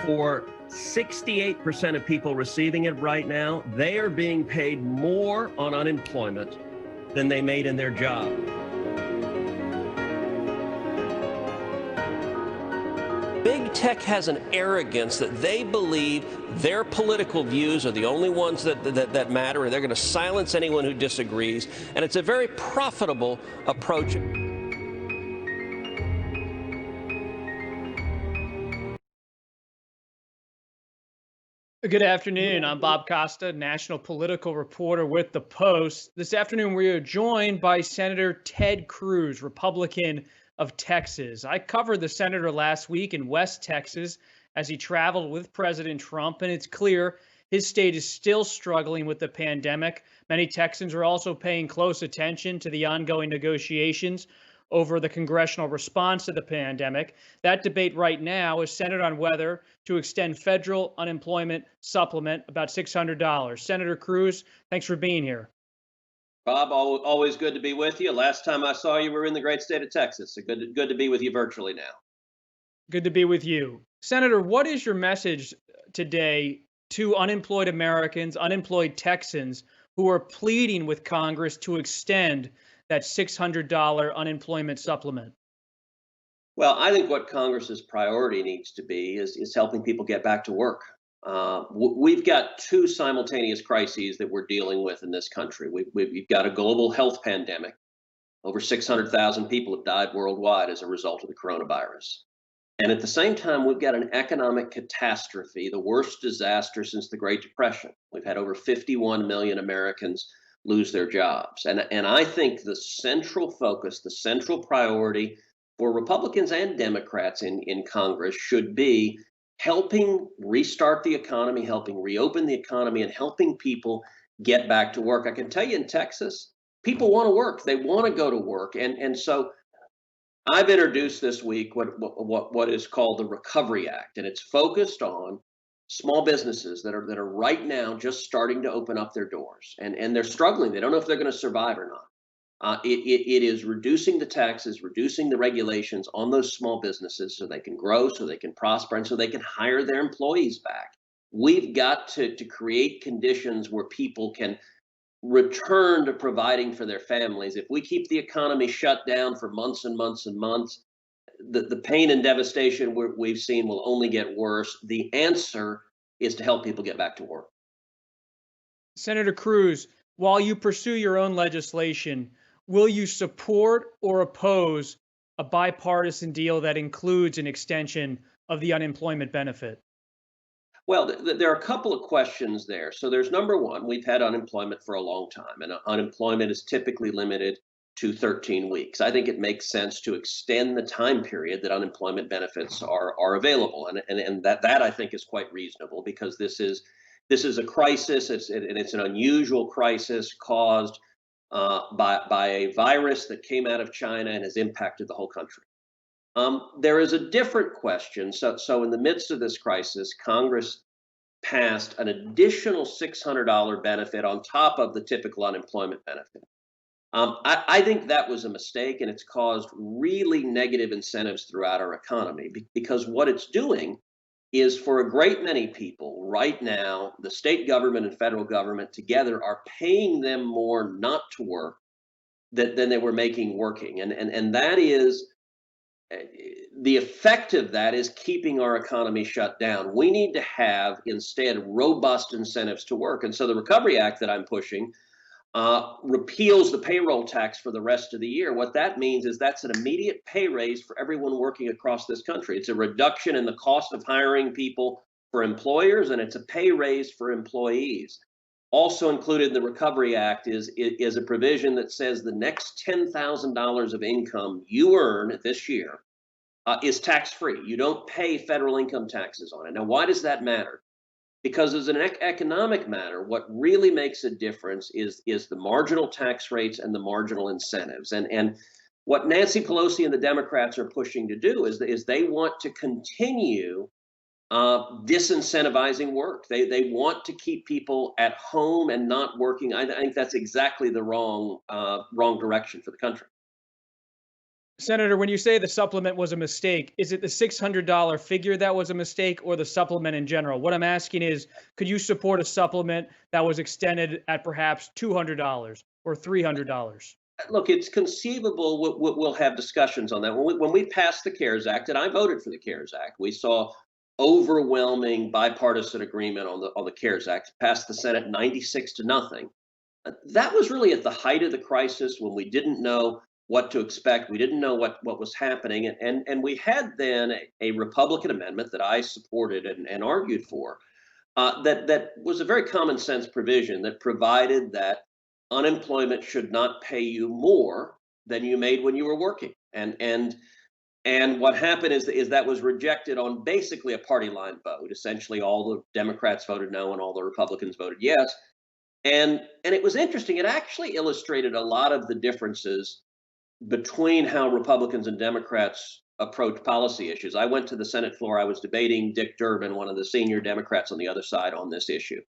For 68% of people receiving it right now, they are being paid more on unemployment than they made in their job. Big tech has an arrogance that they believe their political views are the only ones that matter, and they're going to silence anyone who disagrees. And it's a very profitable approach. Good afternoon. I'm Bob Costa, national political reporter with The Post. This afternoon, we are joined by Senator Ted Cruz, Republican of Texas. I covered the senator last week in West Texas as he traveled with President Trump, and it's clear his state is still struggling with the pandemic. Many Texans are also paying close attention to the ongoing negotiations over the congressional response to the pandemic. That debate right now is centered on whether to extend federal unemployment supplement, about $600. Senator Cruz, thanks for being here. Bob, always good to be with you. Last time I saw you, we were in the great state of Texas. So good to be with you virtually now. Good to be with you. Senator, what is your message today to unemployed Americans, unemployed Texans who are pleading with Congress to extend that $600 unemployment supplement? Well, I think what Congress's priority needs to be is helping people get back to work. We've got two simultaneous crises that we're dealing with in this country. We've got a global health pandemic. Over 600,000 people have died worldwide as a result of the coronavirus. And at the same time, we've got an economic catastrophe, the worst disaster since the Great Depression. We've had over 51 million Americans lose their jobs. And I think the central focus, the central priority for Republicans and Democrats in Congress should be helping restart the economy, helping reopen the economy, and helping people get back to work. I can tell you in Texas, people want to work. They want to go to work. And so I've introduced this week what is called the Recovery Act, and it's focused on small businesses that are right now just starting to open up their doors, and they're struggling. They don't know if they're going to survive or not. It is reducing the taxes, reducing the regulations on those small businesses so they can grow, so they can prosper, and so they can hire their employees back. We've got to create conditions where people can return to providing for their families. If we keep the economy shut down for months and months and months, the pain and devastation we've seen will only get worse. The answer is to help people get back to work. Senator Cruz, while you pursue your own legislation, will you support or oppose a bipartisan deal that includes an extension of the unemployment benefit? Well, there are a couple of questions there. So there's number one, we've had unemployment for a long time, and unemployment is typically limited to 13 weeks. I think it makes sense to extend the time period that unemployment benefits are available. And that I think is quite reasonable, because this is a crisis. It's an unusual crisis caused by a virus that came out of China and has impacted the whole country. There is a different question. So in the midst of this crisis, Congress passed an additional $600 benefit on top of the typical unemployment benefit. I think that was a mistake, and it's caused really negative incentives throughout our economy, because what it's doing is, for a great many people right now, the state government and federal government together are paying them more not to work than they were making working. And that is, the effect of that is keeping our economy shut down. We need to have instead robust incentives to work. And so the Recovery Act that I'm pushing repeals the payroll tax for the rest of the year. What that means is that's an immediate pay raise for everyone working across this country. It's a reduction in the cost of hiring people for employers, and it's a pay raise for employees. Also included in the Recovery Act is a provision that says the next $10,000 of income you earn this year is tax-free. You don't pay federal income taxes on it. Now, why does that matter? Because as an economic matter, what really makes a difference is the marginal tax rates and the marginal incentives. And what Nancy Pelosi and the Democrats are pushing to do is they want to continue disincentivizing work. They want to keep people at home and not working. I think that's exactly the wrong direction for the country. Senator, when you say the supplement was a mistake, is it the $600 figure that was a mistake or the supplement in general? What I'm asking is, could you support a supplement that was extended at perhaps $200 or $300? Look, it's conceivable we'll have discussions on that. When we passed the CARES Act, and I voted for the CARES Act, we saw overwhelming bipartisan agreement on the CARES Act, passed the Senate 96 to nothing. That was really at the height of the crisis when we didn't know what to expect. We didn't know what was happening. And we had then a Republican amendment that I supported and argued for that was a very common sense provision that provided that unemployment should not pay you more than you made when you were working. And what happened is that was rejected on basically a party line vote. Essentially, all the Democrats voted no, and all the Republicans voted yes. And it was interesting. It actually illustrated a lot of the differences between how Republicans and Democrats approach policy issues. I went to the Senate floor. I was debating Dick Durbin, one of the senior Democrats on the other side, on this issue.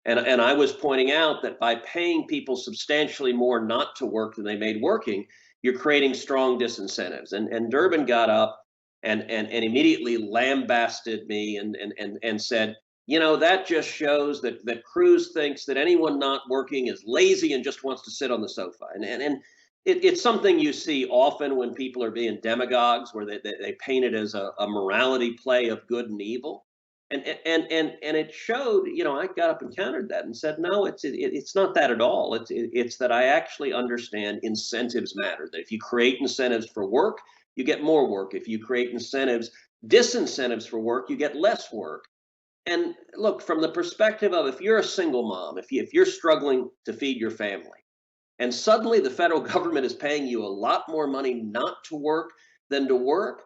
And I was pointing out that by paying people substantially more not to work than they made working, you're creating strong disincentives. And Durbin got up and immediately lambasted me and said, that just shows that Cruz thinks that anyone not working is lazy and just wants to sit on the sofa. It's something you see often when people are being demagogues, where they paint it as a morality play of good and evil. And it showed, I got up and countered that and said, no, it's not that at all. It's that I actually understand incentives matter. That if you create incentives for work, you get more work. If you create disincentives for work, you get less work. And look, from the perspective of, if you're a single mom, if you're struggling to feed your family, and suddenly the federal government is paying you a lot more money not to work than to work,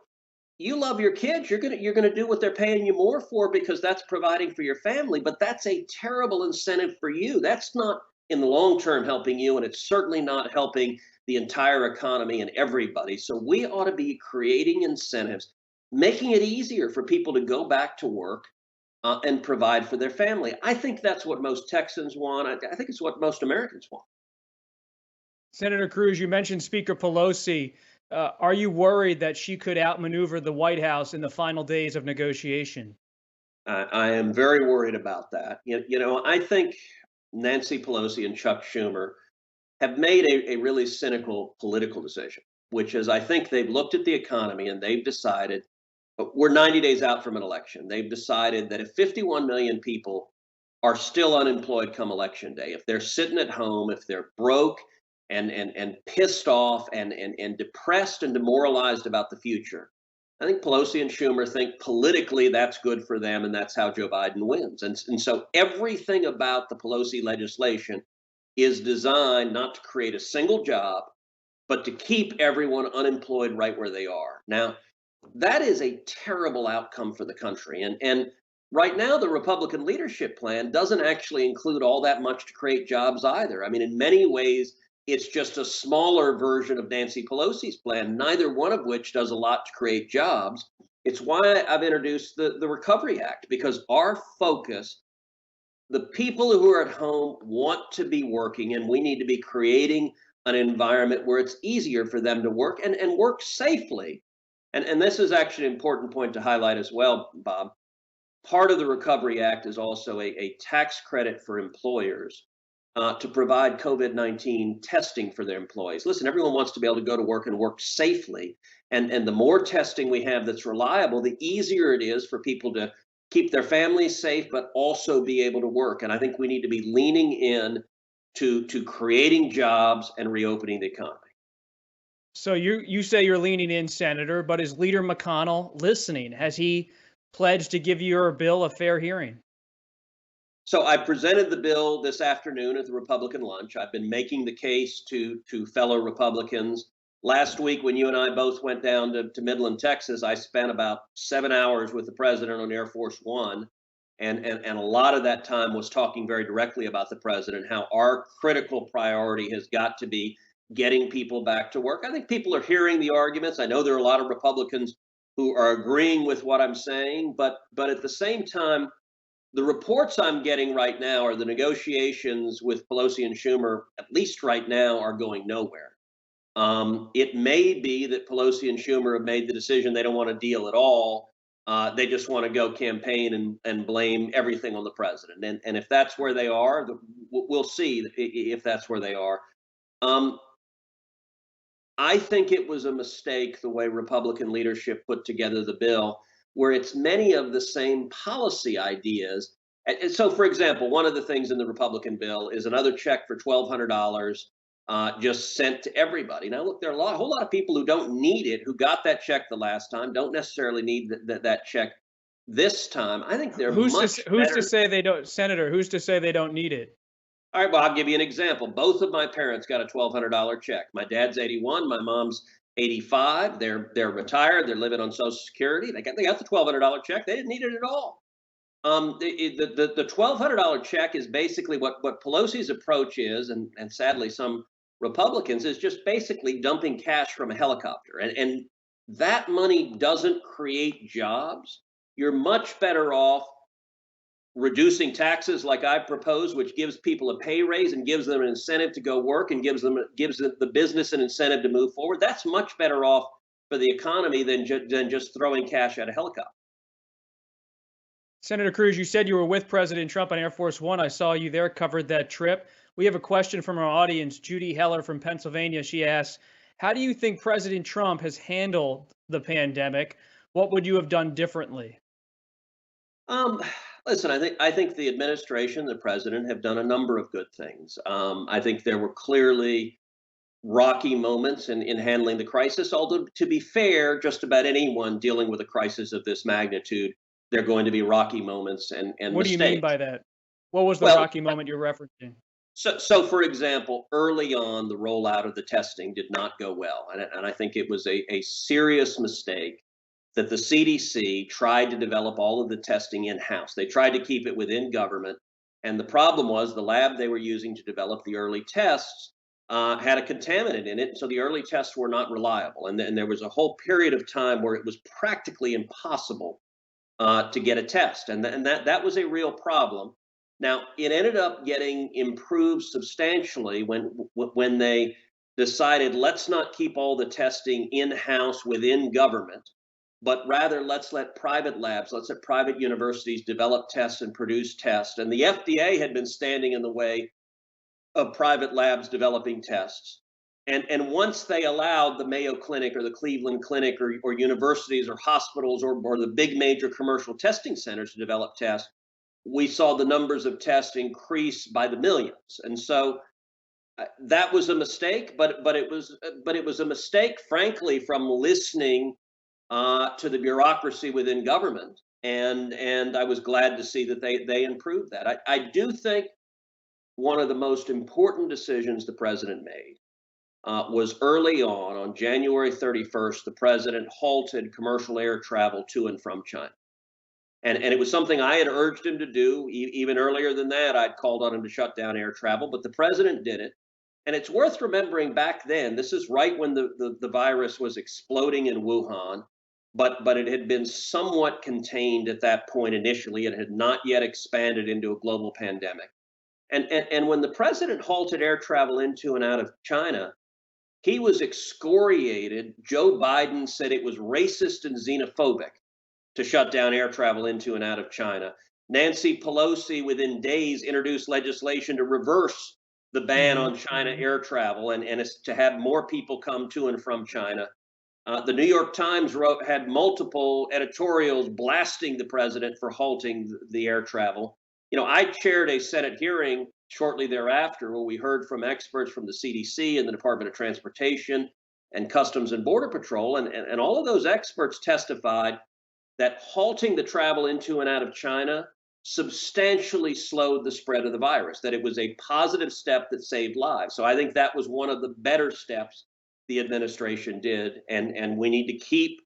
you love your kids. You're gonna do what they're paying you more for, because that's providing for your family. But that's a terrible incentive for you. That's not in the long term helping you, and it's certainly not helping the entire economy and everybody. So we ought to be creating incentives, making it easier for people to go back to work and provide for their family. I think that's what most Texans want. I think it's what most Americans want. Senator Cruz, you mentioned Speaker Pelosi. Are you worried that she could outmaneuver the White House in the final days of negotiation? I am very worried about that. I think Nancy Pelosi and Chuck Schumer have made a really cynical political decision, which is, I think they've looked at the economy and they've decided, we're 90 days out from an election. They've decided that if 51 million people are still unemployed come election day, if they're sitting at home, if they're broke and pissed off and depressed and demoralized about the future, I think Pelosi and Schumer think politically that's good for them, and that's how Joe Biden wins. And so everything about the Pelosi legislation is designed not to create a single job, but to keep everyone unemployed right where they are. Now, that is a terrible outcome for the country. And right now, the Republican leadership plan doesn't actually include all that much to create jobs either. I mean, in many ways, it's just a smaller version of Nancy Pelosi's plan, neither one of which does a lot to create jobs. It's why I've introduced the Recovery Act, because our focus, the people who are at home want to be working, and we need to be creating an environment where it's easier for them to work and work safely. And this is actually an important point to highlight as well, Bob. Part of the Recovery Act is also a tax credit for employers to provide COVID-19 testing for their employees. Listen, everyone wants to be able to go to work and work safely. And the more testing we have that's reliable, the easier it is for people to keep their families safe, but also be able to work. And I think we need to be leaning in to creating jobs and reopening the economy. So you say you're leaning in, Senator, but is Leader McConnell listening? Has he pledged to give your bill a fair hearing? So I presented the bill this afternoon at the Republican lunch. I've been making the case to fellow Republicans. Last week, when you and I both went down to Midland, Texas, I spent about 7 hours with the president on Air Force One. And a lot of that time was talking very directly about the president, how our critical priority has got to be getting people back to work. I think people are hearing the arguments. I know there are a lot of Republicans who are agreeing with what I'm saying, but at the same time, the reports I'm getting right now are the negotiations with Pelosi and Schumer, at least right now, are going nowhere. It may be that Pelosi and Schumer have made the decision they don't want to deal at all. They just want to go campaign and blame everything on the president. And if that's where they are, we'll see if that's where they are. Um, I think it was a mistake the way Republican leadership put together the bill, where it's many of the same policy ideas. And so, for example, one of the things in the Republican bill is another check for $1,200 just sent to everybody. Now, look, there are a whole lot of people who don't need it, who got that check the last time, don't necessarily need that check this time. I think they're much Who's to better. say they don't, Senator? Who's to say they don't need it? All right, well, I'll give you an example. Both of my parents got a $1,200 check. My dad's 81, my mom's 85. They're retired. They're living on Social Security. They got the $1,200 check. They didn't need it at all. The $1,200 check is basically what Pelosi's approach is, and sadly some Republicans, is just basically dumping cash from a helicopter, and that money doesn't create jobs. You're much better off reducing taxes like I propose, which gives people a pay raise and gives them an incentive to go work and gives the business an incentive to move forward. That's much better off for the economy than just throwing cash at a helicopter. Senator Cruz, you said you were with President Trump on Air Force One. I saw you there, covered that trip. We have a question from our audience, Judy Heller from Pennsylvania. She asks, how do you think President Trump has handled the pandemic? What would you have done differently? Um, Listen, I think the administration, the president, have done a number of good things. I think there were clearly rocky moments in handling the crisis. Although, to be fair, just about anyone dealing with a crisis of this magnitude, there are going to be rocky moments and What do you mean mistakes. by that? What was the Well, rocky moment you're referencing? so for example, early on, the rollout of the testing did not go well, and I think it was a serious mistake that the CDC tried to develop all of the testing in-house. They tried to keep it within government, and the problem was the lab they were using to develop the early tests had a contaminant in it, so the early tests were not reliable. And there was a whole period of time where it was practically impossible to get a test, and that was a real problem. Now, it ended up getting improved substantially when they decided, let's not keep all the testing in-house within government, but rather let's let private labs, let's let private universities develop tests and produce tests. And the FDA had been standing in the way of private labs developing tests. And once they allowed the Mayo Clinic or the Cleveland Clinic or universities or hospitals or the big major commercial testing centers to develop tests, we saw the numbers of tests increase by the millions. And so that was a mistake, but it was a mistake, frankly, from listening to the bureaucracy within government. And I was glad to see that they improved that. I do think one of the most important decisions the president made was early on January 31st, the president halted commercial air travel to and from China. And it was something I had urged him to do. Even earlier than that, I'd called on him to shut down air travel, but the president did it. And it's worth remembering back then, this is right when the virus was exploding in Wuhan, but it had been somewhat contained at that point initially. It had not yet expanded into a global pandemic. And when the president halted air travel into and out of China, he was excoriated. Joe Biden said it was racist and xenophobic to shut down air travel into and out of China. Nancy Pelosi, within days, introduced legislation to reverse the ban on China air travel and to have more people come to and from China. The New York Times had multiple editorials blasting the president for halting the air travel. I chaired a Senate hearing shortly thereafter where we heard from experts from the CDC and the Department of Transportation and Customs and Border Patrol, and all of those experts testified that halting the travel into and out of China substantially slowed the spread of the virus, that it was a positive step that saved lives. So I think that was one of the better steps the administration did. And we need to keep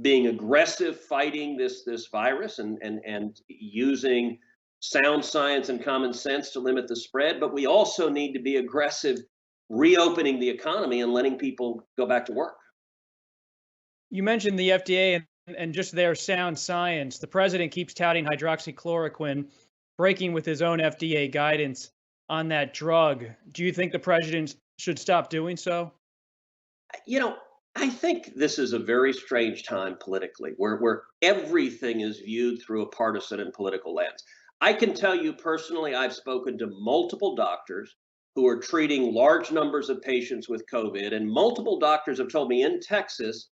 being aggressive fighting this virus and using sound science and common sense to limit the spread. But we also need to be aggressive reopening the economy and letting people go back to work. You mentioned the FDA and just their sound science. The president keeps touting hydroxychloroquine, breaking with his own FDA guidance on that drug. Do you think the president should stop doing so? You know, I think this is a very strange time politically, where everything is viewed through a partisan and political lens. I can tell you personally, I've spoken to multiple doctors who are treating large numbers of patients with COVID, and multiple doctors have told me in Texas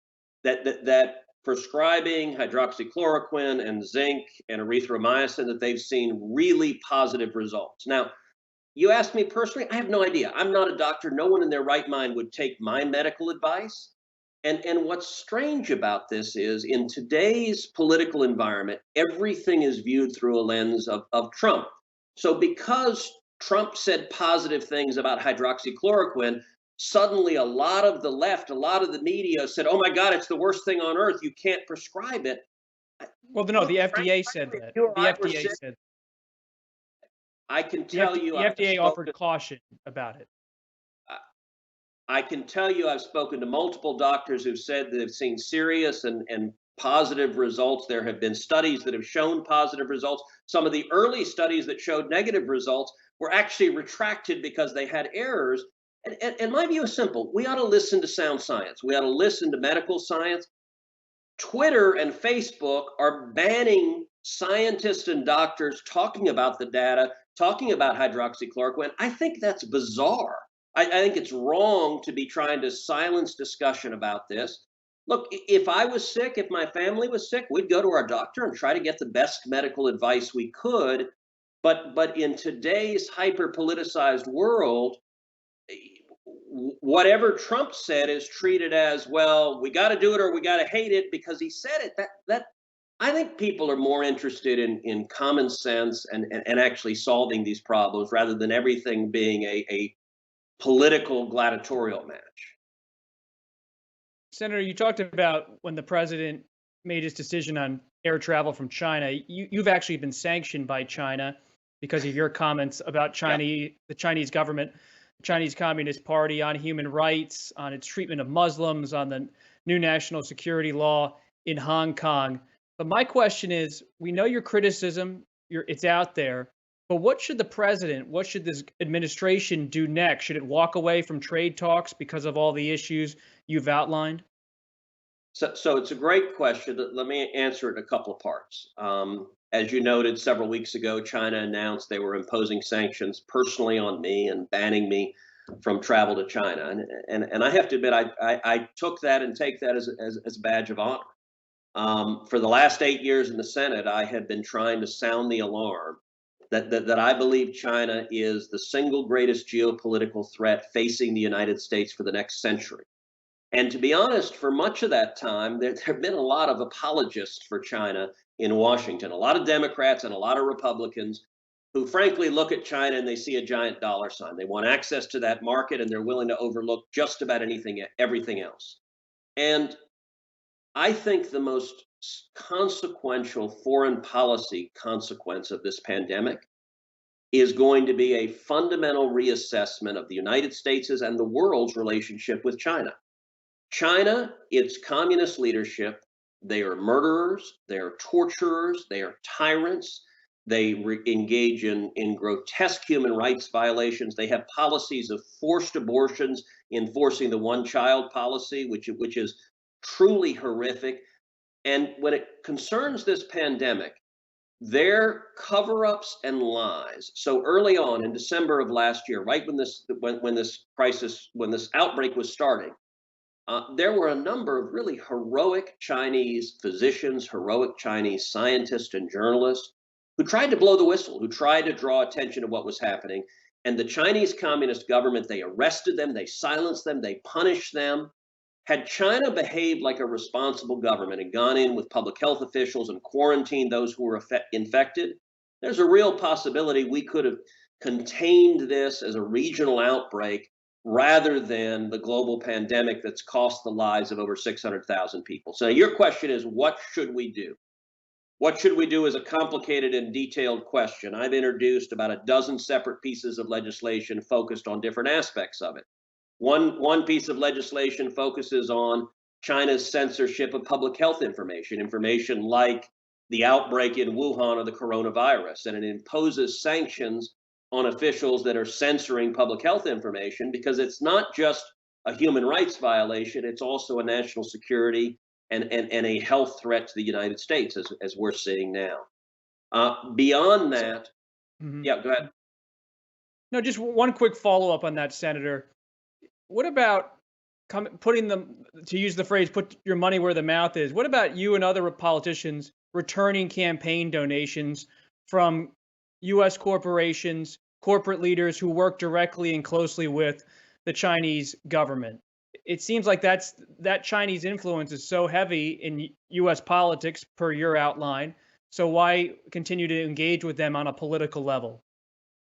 that prescribing hydroxychloroquine and zinc and erythromycin that they've seen really positive results. Now, you ask me personally, I have no idea. I'm not a doctor. No one in their right mind would take my medical advice. And what's strange about this is in today's political environment, everything is viewed through a lens of Trump. So because Trump said positive things about hydroxychloroquine, suddenly a lot of the left, a lot of the media said, oh my God, it's the worst thing on earth. You can't prescribe it. Well, no, the Look, FDA said frankly, if that. you or The I were FDA sick, said I can the tell FD, you the I've FDA offered spoken caution about it. I can tell you I've spoken to multiple doctors who've said that they've seen serious and positive results. There have been studies that have shown positive results. Some of the early studies that showed negative results were actually retracted because they had errors. And my view is simple. We ought to listen to sound science. We ought to listen to medical science. Twitter and Facebook are banning scientists and doctors talking about the data, talking about hydroxychloroquine. I think that's bizarre. I think it's wrong to be trying to silence discussion about this. Look, if I was sick, if my family was sick, we'd go to our doctor and try to get the best medical advice we could. But in today's hyper politicized world, whatever Trump said is treated as, well, we got to do it or we got to hate it because he said it. That I think people are more interested in common sense and actually solving these problems rather than everything being a political gladiatorial match. Senator, you talked about when the president made his decision on air travel from China. You've actually been sanctioned by China because of your comments about China, the Chinese government, the Chinese Communist Party, on human rights, on its treatment of Muslims, on the new national security law in Hong Kong. But my question is, we know your criticism, it's out there. But what should the president, what should this administration do next? Should it walk away from trade talks because of all the issues you've outlined? So it's a great question. Let me answer it in a couple of parts. As you noted, several weeks ago, China announced they were imposing sanctions personally on me and banning me from travel to China. And I have to admit, I took that and take that as a badge of honor. For the last 8 years in the Senate, I have been trying to sound the alarm that I believe China is the single greatest geopolitical threat facing the United States for the next century. And to be honest, for much of that time, there have been a lot of apologists for China in Washington, a lot of Democrats and a lot of Republicans who frankly look at China and they see a giant dollar sign. They want access to that market and they're willing to overlook just about everything else. And I think the most consequential foreign policy consequence of this pandemic is going to be a fundamental reassessment of the United States' and the world's relationship with China. China, its communist leadership, they are murderers, they are torturers, they are tyrants, they engage in grotesque human rights violations. They have policies of forced abortions, enforcing the one-child policy, which is truly horrific. And when it concerns this pandemic, their cover-ups and lies. So early on in December of last year, right when this crisis, when this outbreak was starting, there were a number of really heroic Chinese physicians, heroic Chinese scientists and journalists who tried to blow the whistle, who tried to draw attention to what was happening. And the Chinese Communist government, they arrested them, they silenced them, they punished them. Had China behaved like a responsible government and gone in with public health officials and quarantined those who were infected, there's a real possibility we could have contained this as a regional outbreak rather than the global pandemic that's cost the lives of over 600,000 people. So your question is, what should we do? What should we do is a complicated and detailed question. I've introduced about a dozen separate pieces of legislation focused on different aspects of it. One piece of legislation focuses on China's censorship of public health information like the outbreak in Wuhan of the coronavirus, and it imposes sanctions on officials that are censoring public health information because it's not just a human rights violation, it's also a national security and a health threat to the United States, as we're seeing now. Beyond So, that, mhm. yeah, go ahead. No, just one quick follow up on that, Senator. What about putting them, to use the phrase, put your money where the mouth is? What about you and other politicians returning campaign donations from U.S. corporations, corporate leaders who work directly and closely with the Chinese government? It seems like that Chinese influence is so heavy in U.S. politics, per your outline. So why continue to engage with them on a political level?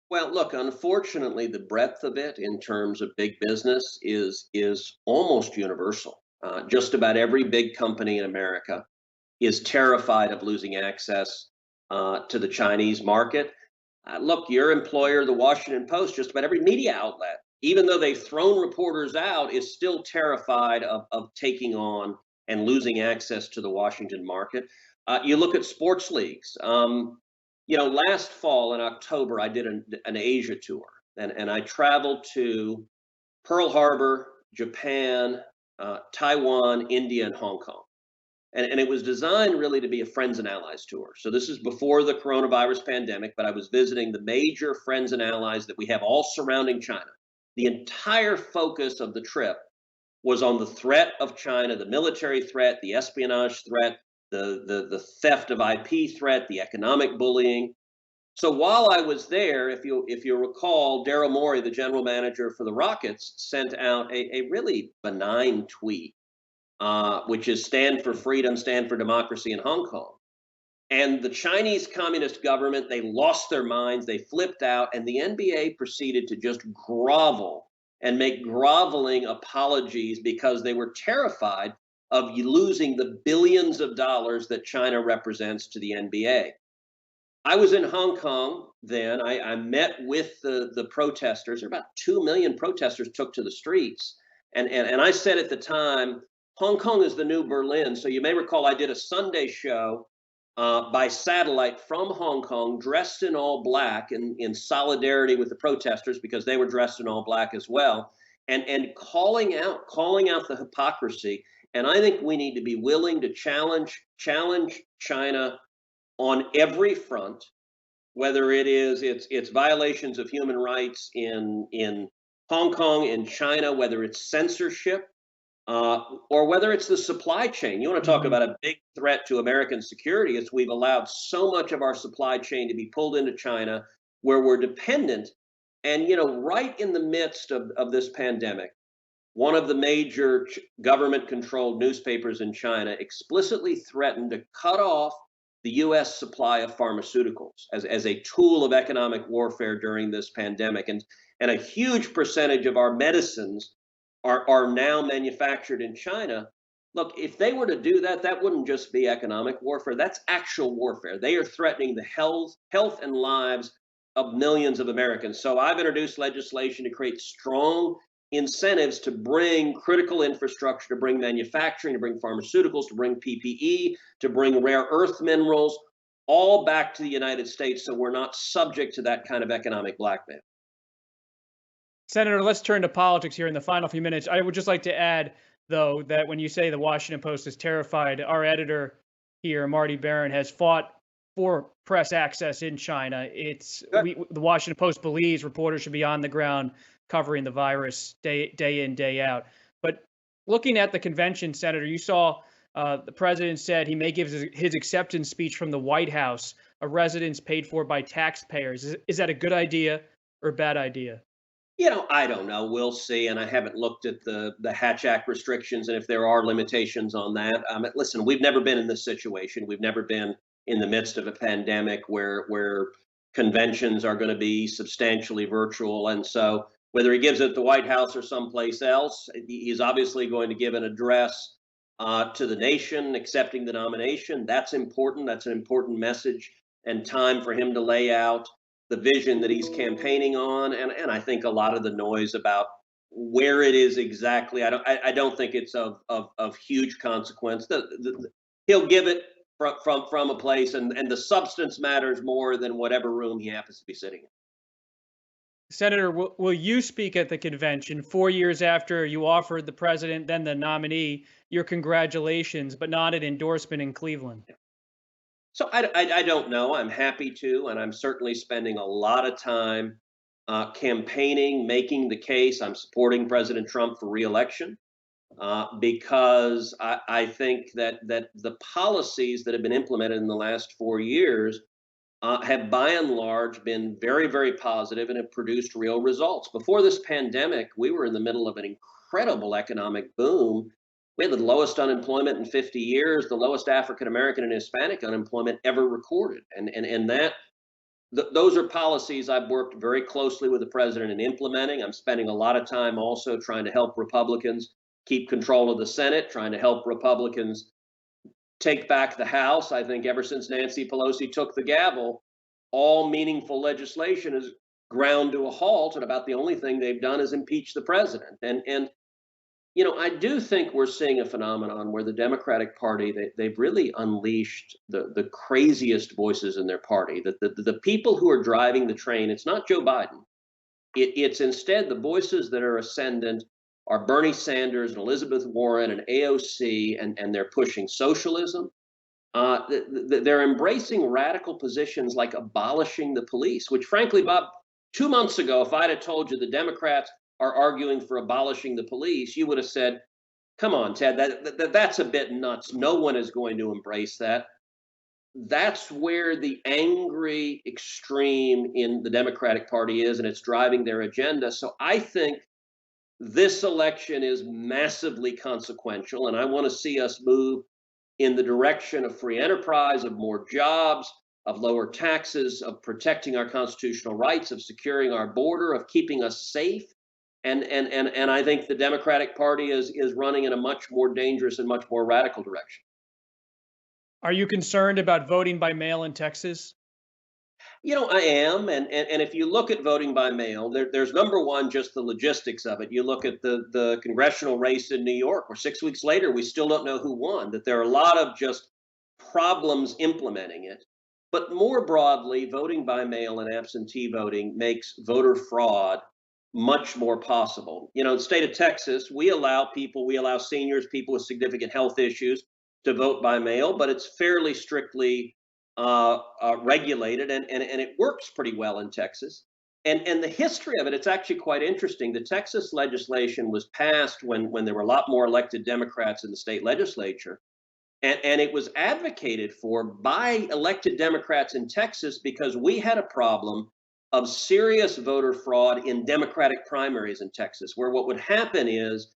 Well, look, unfortunately, the breadth of it in terms of big business is almost universal. Just about every big company in America is terrified of losing access to the Chinese market. Look, your employer, the Washington Post, just about every media outlet, even though they've thrown reporters out, is still terrified of taking on and losing access to the Washington market. You look at sports leagues. Last fall in October, I did an Asia tour, and I traveled to Pearl Harbor, Japan, Taiwan, India, and Hong Kong. And it was designed really to be a friends and allies tour. So this is before the coronavirus pandemic, but I was visiting the major friends and allies that we have all surrounding China. The entire focus of the trip was on the threat of China, the military threat, the espionage threat, the theft of IP threat, the economic bullying. So while I was there, if you recall, Daryl Morey, the general manager for the Rockets, sent out a really benign tweet, which is stand for freedom, stand for democracy in Hong Kong. And the Chinese Communist government, they lost their minds, they flipped out, and the NBA proceeded to just grovel and make groveling apologies because they were terrified of losing the billions of dollars that China represents to the NBA. I was in Hong Kong then. I met with the protesters. There were about 2 million protesters took to the streets. And I said at the time, Hong Kong is the new Berlin. So you may recall I did a Sunday show by satellite from Hong Kong, dressed in all black in solidarity with the protesters because they were dressed in all black as well, and calling out the hypocrisy. And I think we need to be willing to challenge China on every front, whether it's violations of human rights in Hong Kong, in China, whether it's censorship, or whether it's the supply chain. You want to talk Mhm. about a big threat to American security? It's we've allowed so much of our supply chain to be pulled into China, where we're dependent. And right in the midst of this pandemic, one of the major government-controlled newspapers in China explicitly threatened to cut off the U.S. supply of pharmaceuticals as a tool of economic warfare during this pandemic. And a huge percentage of our medicines are now manufactured in China. Look, if they were to do that, that wouldn't just be economic warfare. That's actual warfare. They are threatening the health and lives of millions of Americans. So I've introduced legislation to create strong incentives to bring critical infrastructure, to bring manufacturing, to bring pharmaceuticals, to bring PPE, to bring rare earth minerals, all back to the United States so we're not subject to that kind of economic blackmail. Senator, let's turn to politics here in the final few minutes. I would just like to add, though, that when you say the Washington Post is terrified, our editor here, Marty Barron, has fought for press access in China. The Washington Post believes reporters should be on the ground covering the virus day in, day out. But looking at the convention, Senator, you saw the president said he may give his acceptance speech from the White House, a residence paid for by taxpayers. Is that a good idea or a bad idea? I don't know. We'll see. And I haven't looked at the Hatch Act restrictions and if there are limitations on that. Listen, we've never been in this situation. We've never been in the midst of a pandemic where conventions are going to be substantially virtual. And so, whether he gives it at the White House or someplace else, he's obviously going to give an address to the nation, accepting the nomination. That's important. That's an important message and time for him to lay out the vision that he's campaigning on, and I think a lot of the noise about where it is exactly, I don't think it's of huge consequence. He'll give it from a place, and the substance matters more than whatever room he happens to be sitting in. Senator, will you speak at the convention 4 years after you offered the president, then the nominee, your congratulations, but not an endorsement in Cleveland? So I don't know. I'm happy to, and I'm certainly spending a lot of time campaigning, making the case. I'm supporting President Trump for reelection because I think that the policies that have been implemented in the last 4 years have by and large been very, very positive and have produced real results. Before this pandemic, we were in the middle of an incredible economic boom. We had the lowest unemployment in 50 years, the lowest African American and Hispanic unemployment ever recorded. Those are policies I've worked very closely with the president in implementing. I'm spending a lot of time also trying to help Republicans keep control of the Senate, trying to help Republicans take back the House. I think ever since Nancy Pelosi took the gavel, all meaningful legislation is ground to a halt, and about the only thing they've done is impeach the president. I do think we're seeing a phenomenon where the Democratic Party they've really unleashed the craziest voices in their party. That the people who are driving the train, it's not Joe Biden. It's instead the voices that are ascendant are Bernie Sanders and Elizabeth Warren and AOC, and they're pushing socialism. They're embracing radical positions like abolishing the police, which, frankly, Bob, 2 months ago, if I'd have told you the Democrats are arguing for abolishing the police, you would have said, "Come on, Ted, that's a bit nuts. No one is going to embrace that." That's where the angry extreme in the Democratic Party is, and it's driving their agenda. So I think this election is massively consequential, and I want to see us move in the direction of free enterprise, of more jobs, of lower taxes, of protecting our constitutional rights, of securing our border, of keeping us safe. And I think the Democratic Party is running in a much more dangerous and much more radical direction. Are you concerned about voting by mail in Texas? I am, and if you look at voting by mail, there's number one, just the logistics of it. You look at the congressional race in New York, where 6 weeks later we still don't know who won. That there are a lot of just problems implementing it. But more broadly, voting by mail and absentee voting makes voter fraud much more possible. In the state of Texas, we allow seniors, people with significant health issues, to vote by mail, but it's fairly strictly regulated, and it works pretty well in Texas. And the history of it, it's actually quite interesting. The Texas legislation was passed when there were a lot more elected Democrats in the state legislature, and it was advocated for by elected Democrats in Texas because we had a problem of serious voter fraud in Democratic primaries in Texas, where what would happen is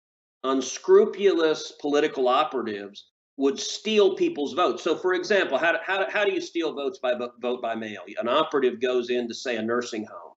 unscrupulous political operatives would steal people's votes. So, for example, how do you steal votes by vote by mail? An operative goes in to, say, a nursing home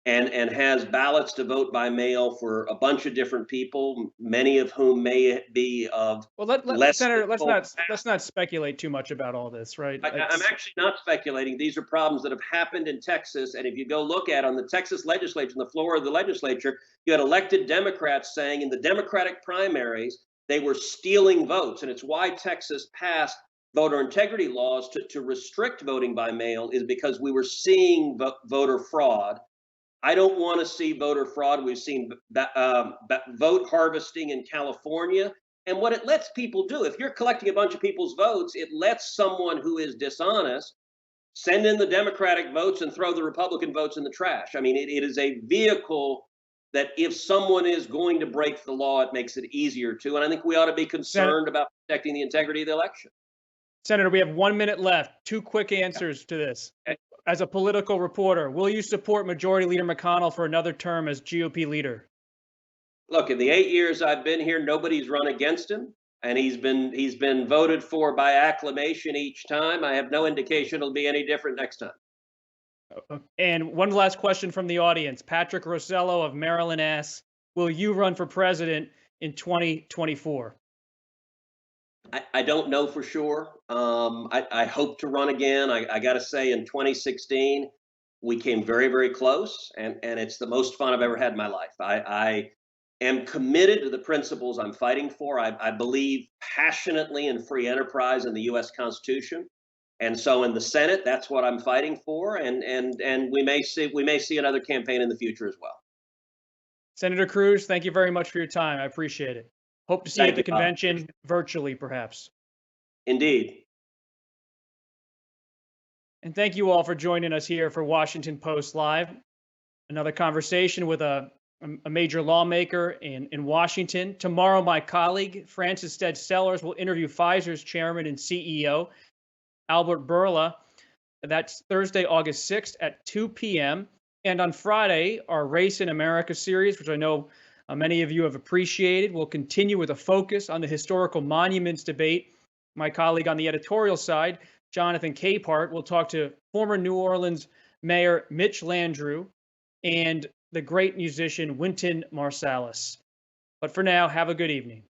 and has ballots to vote by mail for a bunch of different people, many of whom may be of Well, less Senator, let's difficult not let's not speculate too much about all this, right? I'm actually not speculating. These are problems that have happened in Texas. And if you go look at on the Texas legislature, on the floor of the legislature, you had elected Democrats saying in the Democratic primaries, they were stealing votes. And it's why Texas passed voter integrity laws to restrict voting by mail, is because we were seeing voter fraud. I don't want to see voter fraud. We've seen vote harvesting in California. And what it lets people do, if you're collecting a bunch of people's votes, it lets someone who is dishonest send in the Democratic votes and throw the Republican votes in the trash. I mean, it is a vehicle that if someone is going to break the law, it makes it easier to. And I think we ought to be concerned about protecting the integrity of the election. Senator, we have 1 minute left. Two quick answers to this. As a political reporter, will you support Majority Leader McConnell for another term as GOP leader? Look, in the 8 years I've been here, nobody's run against him, and he's been voted for by acclamation each time. I have no indication it'll be any different next time. And one last question from the audience. Patrick Rosello of Maryland asks, will you run for president in 2024? I don't know for sure. I hope to run again. I got to say, in 2016, we came very, very close, and it's the most fun I've ever had in my life. I am committed to the principles I'm fighting for. I believe passionately in free enterprise and the U.S. Constitution. And so in the Senate, that's what I'm fighting for, and we may see another campaign in the future as well. Senator Cruz, thank you very much for your time. I appreciate it. Hope to see you at Thank the you, Bob. convention virtually, perhaps. Indeed. And thank you all for joining us here for Washington Post Live. Another conversation with a major lawmaker in Washington. Tomorrow, my colleague, Francis Stead Sellers, will interview Pfizer's chairman and CEO, Albert Bourla. That's Thursday, August 6th at 2 p.m. And on Friday, our Race in America series, which I know many of you have appreciated, will continue with a focus on the historical monuments debate. My colleague on the editorial side, Jonathan Capehart, will talk to former New Orleans Mayor Mitch Landrieu and the great musician Wynton Marsalis. But for now, have a good evening.